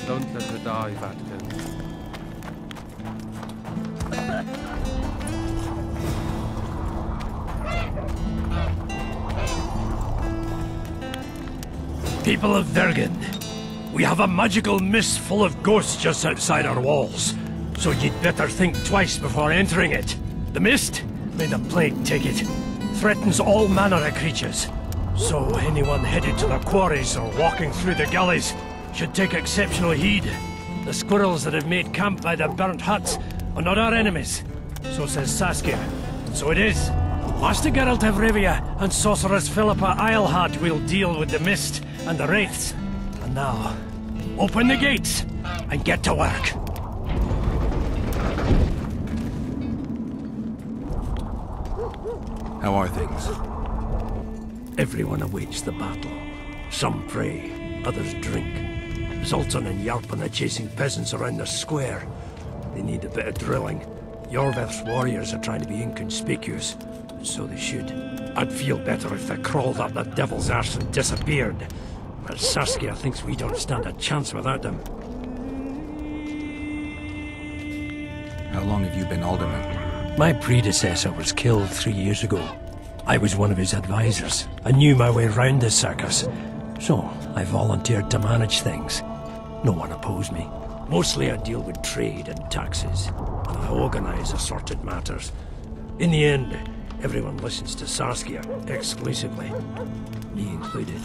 Don't let her die, Vatican. People of Vergen, we have a magical mist full of ghosts just outside our walls, so you'd better think twice before entering it. The mist, may the plague take it, threatens all manner of creatures. So anyone headed to the quarries or walking through the gullies should take exceptional heed. The squirrels that have made camp by the burnt huts are not our enemies. So says Saskia. And so it is. Master Geralt of Rivia and Sorceress Philippa Eilhart will deal with the mist and the wraiths. And now, open the gates and get to work. How are things? Everyone awaits the battle. Some pray, others drink. Zoltan and Yarpan are chasing peasants around the square. They need a bit of drilling. Yorveth's warriors are trying to be inconspicuous, and so they should. I'd feel better if they crawled up the devil's arse and disappeared. But Saskia thinks we don't stand a chance without them. How long have you been Alderman? My predecessor was killed 3 years ago. I was one of his advisors. I knew my way round the circus, so I volunteered to manage things. No one opposed me. Mostly I deal with trade and taxes, and I organize assorted matters. In the end, everyone listens to Saskia exclusively, me included.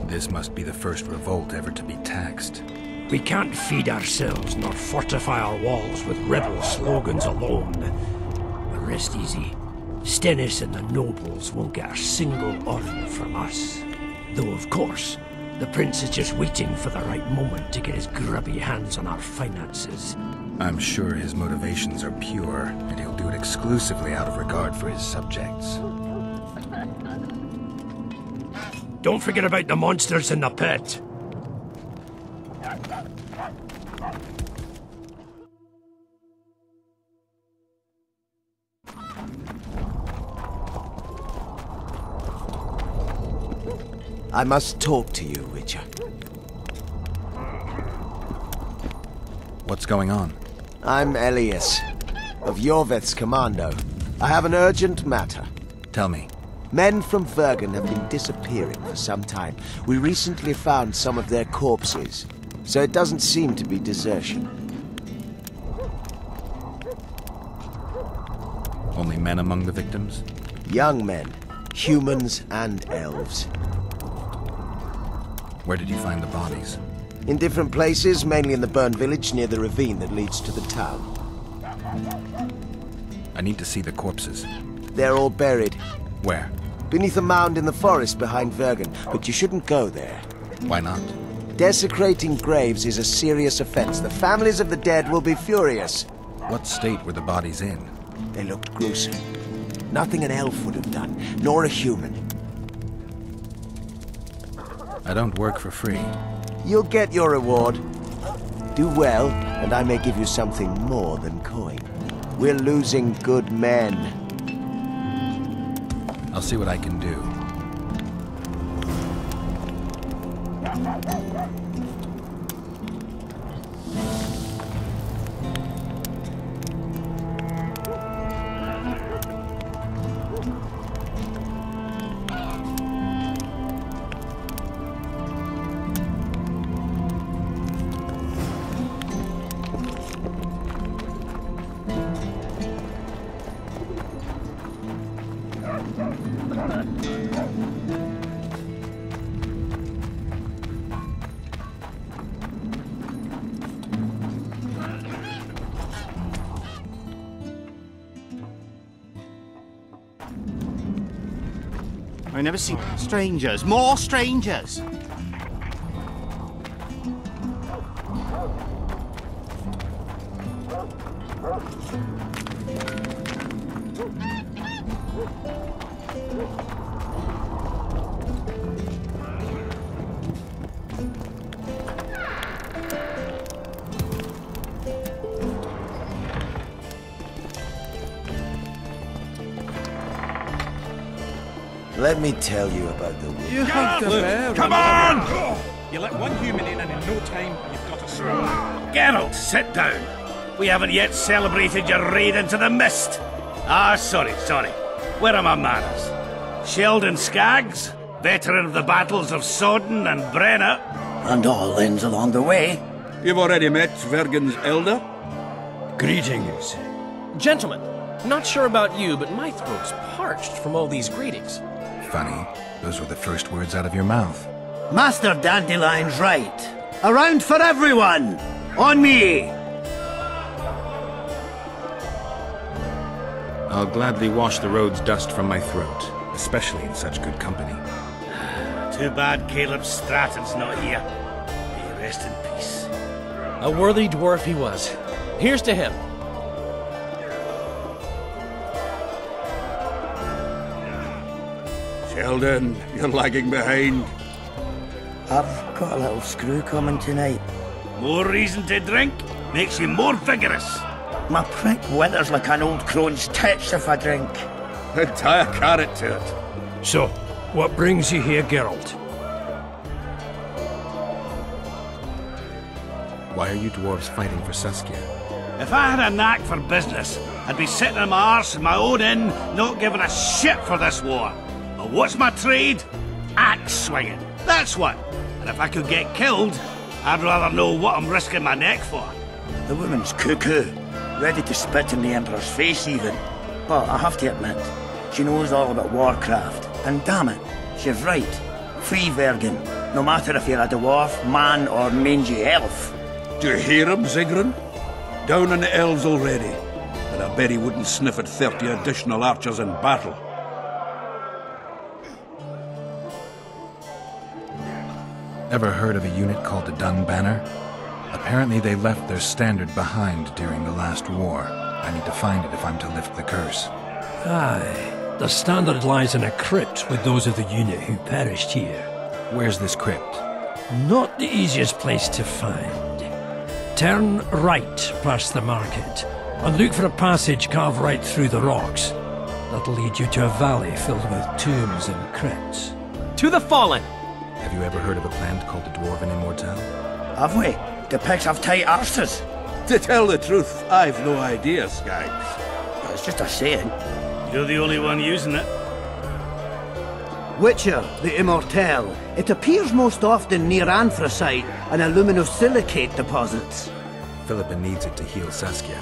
This must be the first revolt ever to be taxed. We can't feed ourselves nor fortify our walls with rebel slogans alone. But rest easy. Stennis and the nobles won't get a single order from us. Though, of course, the prince is just waiting for the right moment to get his grubby hands on our finances. I'm sure his motivations are pure, and he'll do it exclusively out of regard for his subjects. Don't forget about the monsters in the pit. I must talk to you, Witcher. What's going on? I'm Elias, of Yorveth's commando. I have an urgent matter. Tell me. Men from Vergen have been disappearing for some time. We recently found some of their corpses, so it doesn't seem to be desertion. Only men among the victims? Young men, humans and elves. Where did you find the bodies? In different places, mainly in the burned village near the ravine that leads to the town. I need to see the corpses. They're all buried. Where? Beneath a mound in the forest behind Vergen, but you shouldn't go there. Why not? Desecrating graves is a serious offense. The families of the dead will be furious. What state were the bodies in? They looked gruesome. Nothing an elf would have done, nor a human. I don't work for free. You'll get your reward. Do well, and I may give you something more than coin. We're losing good men. I'll see what I can do. I never see strangers. More strangers! Let me tell you about the wood. Come on! You let one human in and in no time, you've got a storm. Geralt, sit down. We haven't yet celebrated your raid into the mist. Sorry. Where are my manners? Sheldon Skaggs, veteran of the battles of Sodden and Brenna. And all ends along the way. You've already met Vergen's elder? Greetings. Gentlemen, not sure about you, but my throat's parched from all these greetings. Funny. Those were the first words out of your mouth. Master Dandelion's right. A round for everyone! On me! I'll gladly wash the road's dust from my throat, especially in such good company. Too bad Caleb Stratton's not here. May he rest in peace. A worthy dwarf he was. Here's to him. Sheldon, you're lagging behind. I've got a little screw coming tonight. More reason to drink makes you more vigorous. My prick withers like an old crone's tits if I drink. Then tie a carrot to it. So, what brings you here, Geralt? Why are you dwarves fighting for Saskia? If I had a knack for business, I'd be sitting on my arse in my own inn, not giving a shit for this war. But what's my trade? Axe swinging. That's what. And if I could get killed, I'd rather know what I'm risking my neck for. The woman's cuckoo. Ready to spit in the Emperor's face even. But I have to admit, she knows all about warcraft. And damn it, she's right. Free Vergen. No matter if you're a dwarf, man or mangy elf. Do you hear him, Zigrin? Down on the elves already. And I bet he wouldn't sniff at 30 additional archers in battle. Ever heard of a unit called the Dunbanner? Apparently they left their standard behind during the last war. I need to find it if I'm to lift the curse. Aye. The standard lies in a crypt with those of the unit who perished here. Where's this crypt? Not the easiest place to find. Turn right past the market and look for a passage carved right through the rocks. That'll lead you to a valley filled with tombs and crypts. To the fallen! Have you ever heard of a plant called the Dwarven Immortelle? Have we? The pigs have tight arses. To tell the truth, I've no idea, Skaggs. It's just a saying. You're the only one using it. Witcher, the Immortelle. It appears most often near anthracite and aluminosilicate deposits. Philippa needs it to heal Saskia.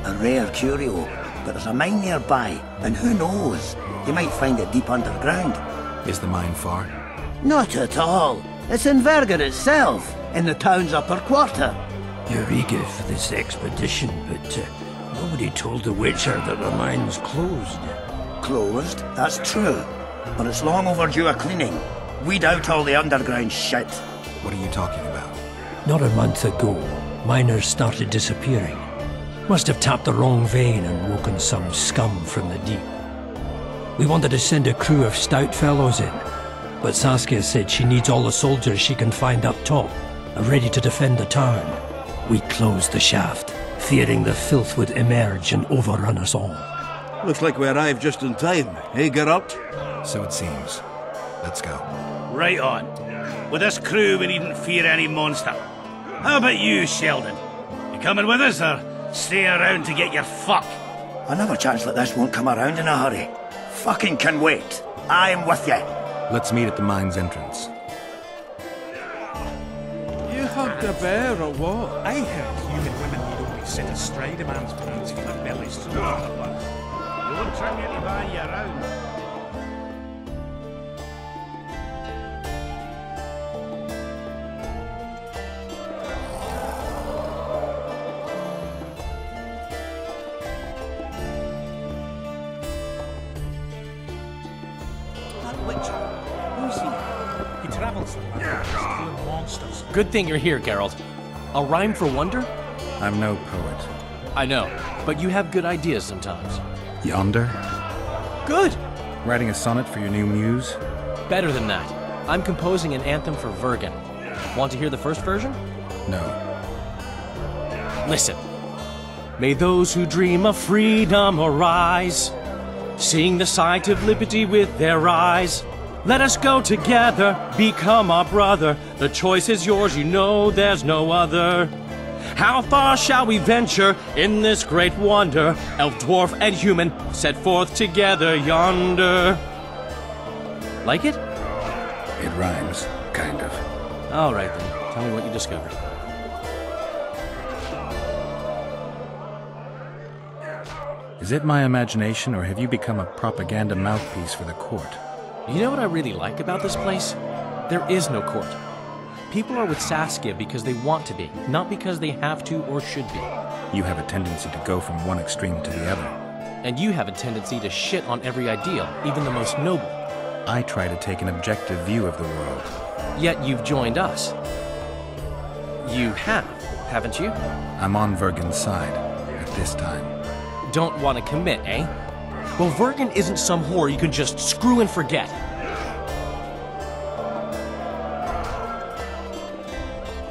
A rare curio, but there's a mine nearby, and who knows? You might find it deep underground. Is the mine far? Not at all. It's in Vergen itself, in the town's upper quarter. You're eager for this expedition, but nobody told the Witcher that the mine's closed. Closed, that's true. But it's long overdue a cleaning. Weed out all the underground shit. What are you talking about? Not a month ago, miners started disappearing. Must have tapped the wrong vein and woken some scum from the deep. We wanted to send a crew of stout fellows in, but Saskia said she needs all the soldiers she can find up top, and ready to defend the town. We closed the shaft, fearing the filth would emerge and overrun us all. Looks like we arrived just in time, eh, Geralt? So it seems. Let's go. Right on. With this crew, we needn't fear any monster. How about you, Sheldon? You coming with us, or stay around to get your fuck? Another chance like this won't come around in a hurry. Fucking can wait. I'm with you. Let's meet at the mine's entrance. You hugged a bear or what? I heard human women need only sit astride a man's pants for their bellies to know. You won't try me to buy you around. He travels the land, killing monsters. Good thing you're here, Geralt. A rhyme for wonder? I'm no poet. I know, but you have good ideas sometimes. Yonder? Good! Writing a sonnet for your new muse? Better than that. I'm composing an anthem for Vergen. Want to hear the first version? No. Listen. May those who dream of freedom arise, seeing the sight of liberty with their eyes. Let us go together, become our brother. The choice is yours, you know there's no other. How far shall we venture in this great wonder? Elf, dwarf, and human set forth together yonder. Like it? It rhymes, kind of. All right then, tell me what you discovered. Is it my imagination, or have you become a propaganda mouthpiece for the court? You know what I really like about this place? There is no court. People are with Saskia because they want to be, not because they have to or should be. You have a tendency to go from one extreme to the other. And you have a tendency to shit on every ideal, even the most noble. I try to take an objective view of the world. Yet you've joined us. You have, haven't you? I'm on Vergen's side, at this time. Don't want to commit, eh? Well, Vergen isn't some whore you can just screw and forget.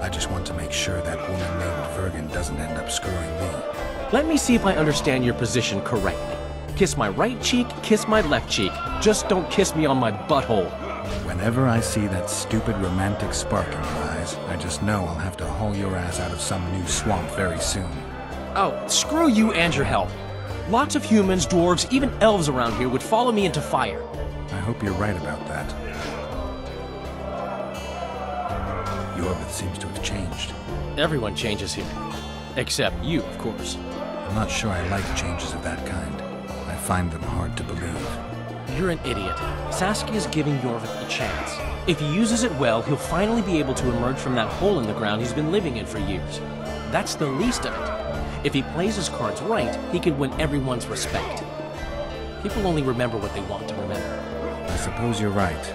I just want to make sure that woman named Vergen doesn't end up screwing me. Let me see if I understand your position correctly. Kiss my right cheek, kiss my left cheek. Just don't kiss me on my butthole. Whenever I see that stupid romantic spark in your eyes, I just know I'll have to haul your ass out of some new swamp very soon. Oh, screw you and your help. Lots of humans, dwarves, even elves around here would follow me into fire. I hope you're right about that. Yorvith seems to have changed. Everyone changes here. Except you, of course. I'm not sure I like changes of that kind. I find them hard to believe. You're an idiot. Saskia's giving Yorvith a chance. If he uses it well, he'll finally be able to emerge from that hole in the ground he's been living in for years. That's the least of it. If he plays his cards right, he can win everyone's respect. People only remember what they want to remember. I suppose you're right.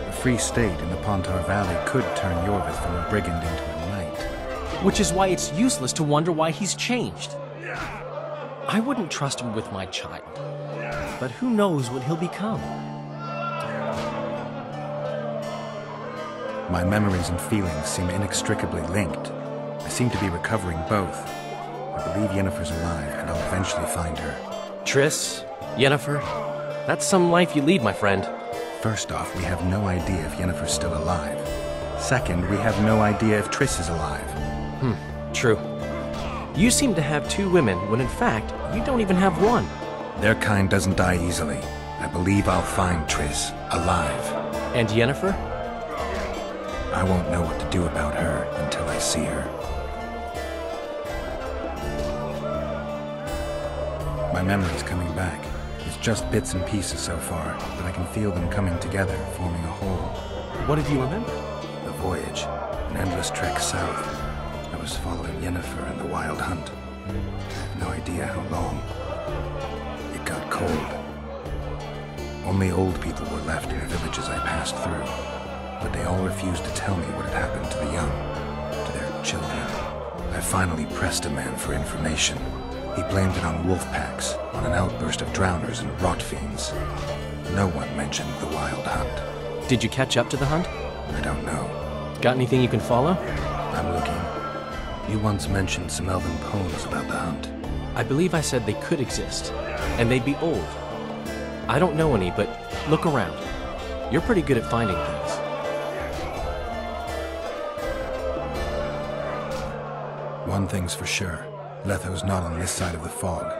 A free state in the Pontar Valley could turn Yorvith from a brigand into a knight. Which is why it's useless to wonder why he's changed. I wouldn't trust him with my child. But who knows what he'll become? My memories and feelings seem inextricably linked. I seem to be recovering both. I believe Yennefer's alive, and I'll eventually find her. Triss, Yennefer, that's some life you lead, my friend. First off, we have no idea if Yennefer's still alive. Second, we have no idea if Triss is alive. True. You seem to have two women, when in fact, you don't even have one. Their kind doesn't die easily. I believe I'll find Triss, alive. And Yennefer? I won't know what to do about her until I see her. My memory's coming back. It's just bits and pieces so far, but I can feel them coming together, forming a whole. What have you remembered? The voyage, an endless trek south. I was following Yennefer and the Wild Hunt. I have no idea how long. It got cold. Only old people were left in the villages I passed through, but they all refused to tell me what had happened to the young, to their children. I finally pressed a man for information. He blamed it on wolf packs, on an outburst of drowners and rot fiends. No one mentioned the Wild Hunt. Did you catch up to the hunt? I don't know. Got anything you can follow? I'm looking. You once mentioned some elven poems about the hunt. I believe I said they could exist, and they'd be old. I don't know any, but look around. You're pretty good at finding things. One thing's for sure. Letho's not on this side of the fog.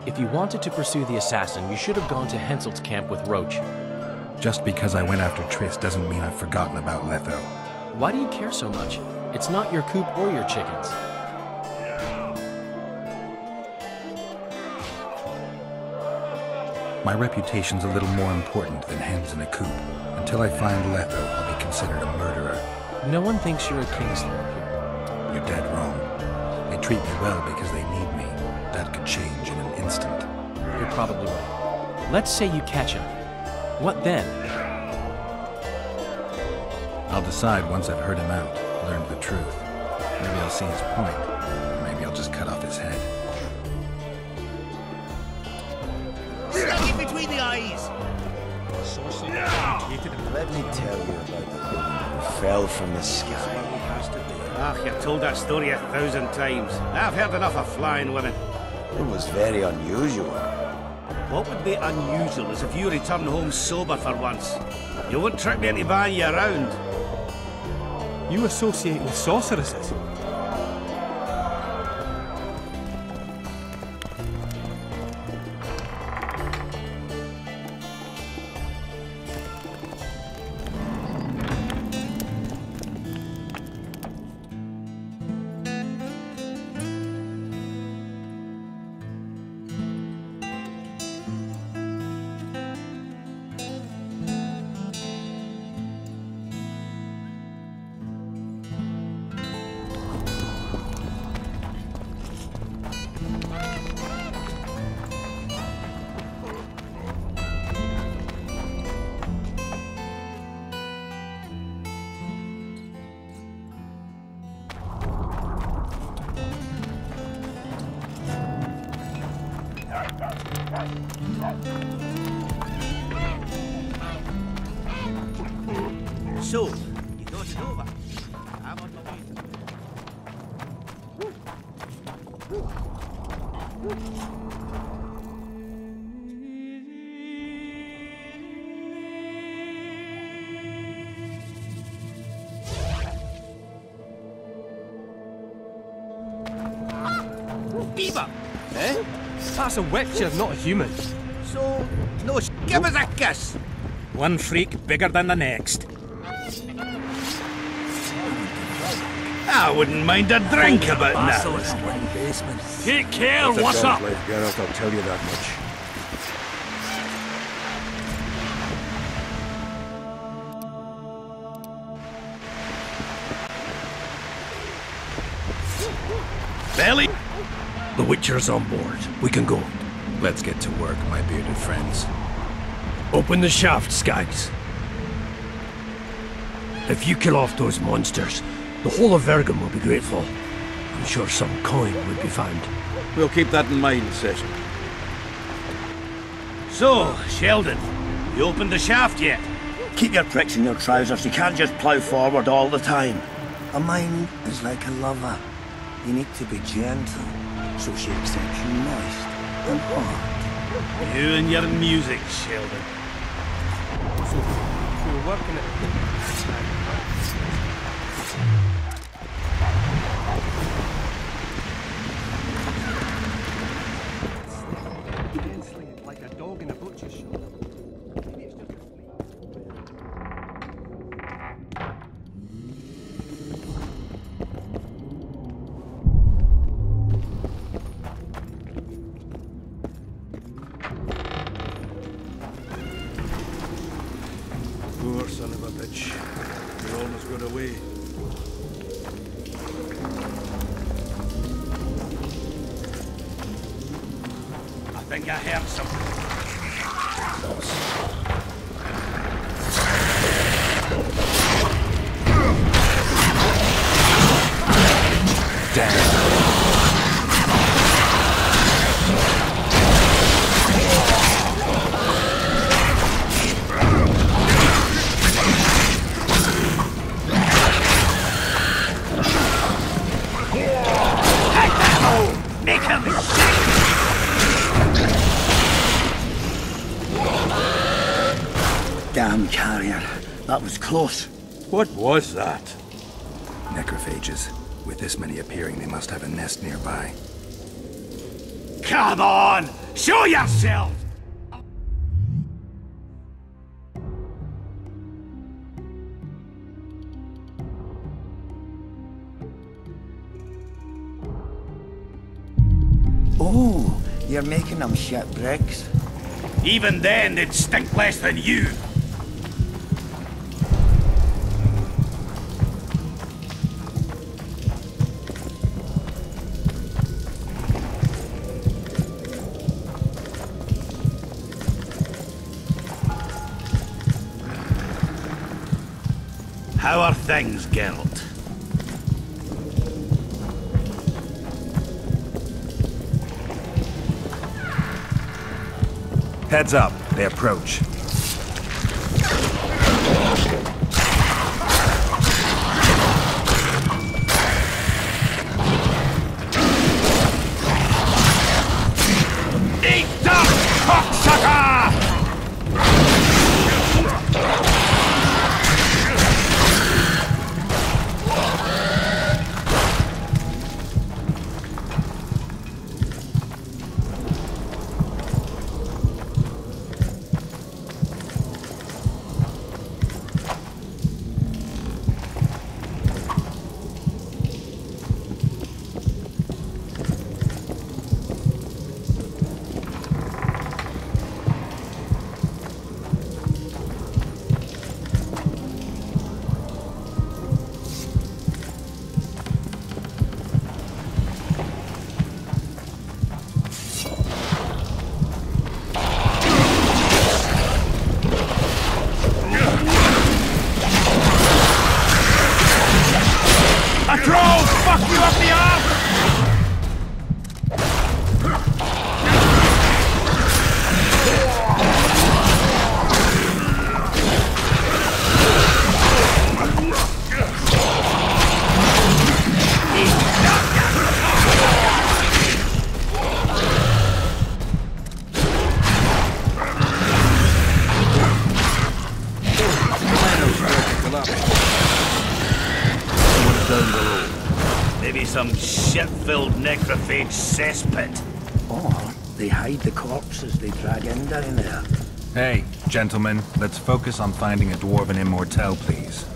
If you wanted to pursue the assassin, you should have gone to Henselt's camp with Roach. Just because I went after Triss doesn't mean I've forgotten about Letho. Why do you care so much? It's not your coop or your chickens. My reputation's a little more important than hens in a coop. Until I find Letho, I'll be considered a murderer. No one thinks you're a Kingslayer here. You're dead wrong. They treat me well because they need me. That could change in an instant. You're probably right. Let's say you catch him. What then? I'll decide once I've heard him out, learned the truth. Maybe I'll see his point, or maybe I'll just cut off his head. Stick it between the eyes! Let me tell you about the woman who fell from the sky. Ah, you've told that story 1,000 times. I've heard enough of flying women. It was very unusual. What would be unusual is if you return home sober for once. You won't trick me into buying you around. You associate with sorceresses? So, you thought it over? I'm on my way. Beaver! Eh? That's a witcher, not a human. So, no, give us a kiss! One freak bigger than the next. I wouldn't mind a drink about that. Take care, what's up? Life, Geralt, I'll tell you that much. Belly? The Witcher's on board. We can go. Let's get to work, my bearded friends. Open the shaft, Skags. If you kill off those monsters, the whole of Vergen will be grateful. I'm sure some coin would be found. We'll keep that in mind, Session. So, Sheldon, you opened the shaft yet? Keep your pricks in your trousers. You can't just plough forward all the time. A mind is like a lover. You need to be gentle, so she accepts you moist and hard. You and your music, Sheldon. So, we're working at... like a dog in a butcher's shop. Maybe it's just a Poor son of a bitch. He almost got away. I think I heard something. Make him sick! Damn carrier. That was close. What was that? Necrophages. With this many appearing, they must have a nest nearby. Come on! Show yourself! Oh, you're making them shit bricks. Even then, they'd stink less than you. How are things, Geralt? Heads up, they approach. Eat up, cocks! coming. Someone's down below. Maybe some shit-filled necrophage cesspit. Or they hide the corpses they drag in down there. Hey, gentlemen, let's focus on finding a dwarven immortal, please.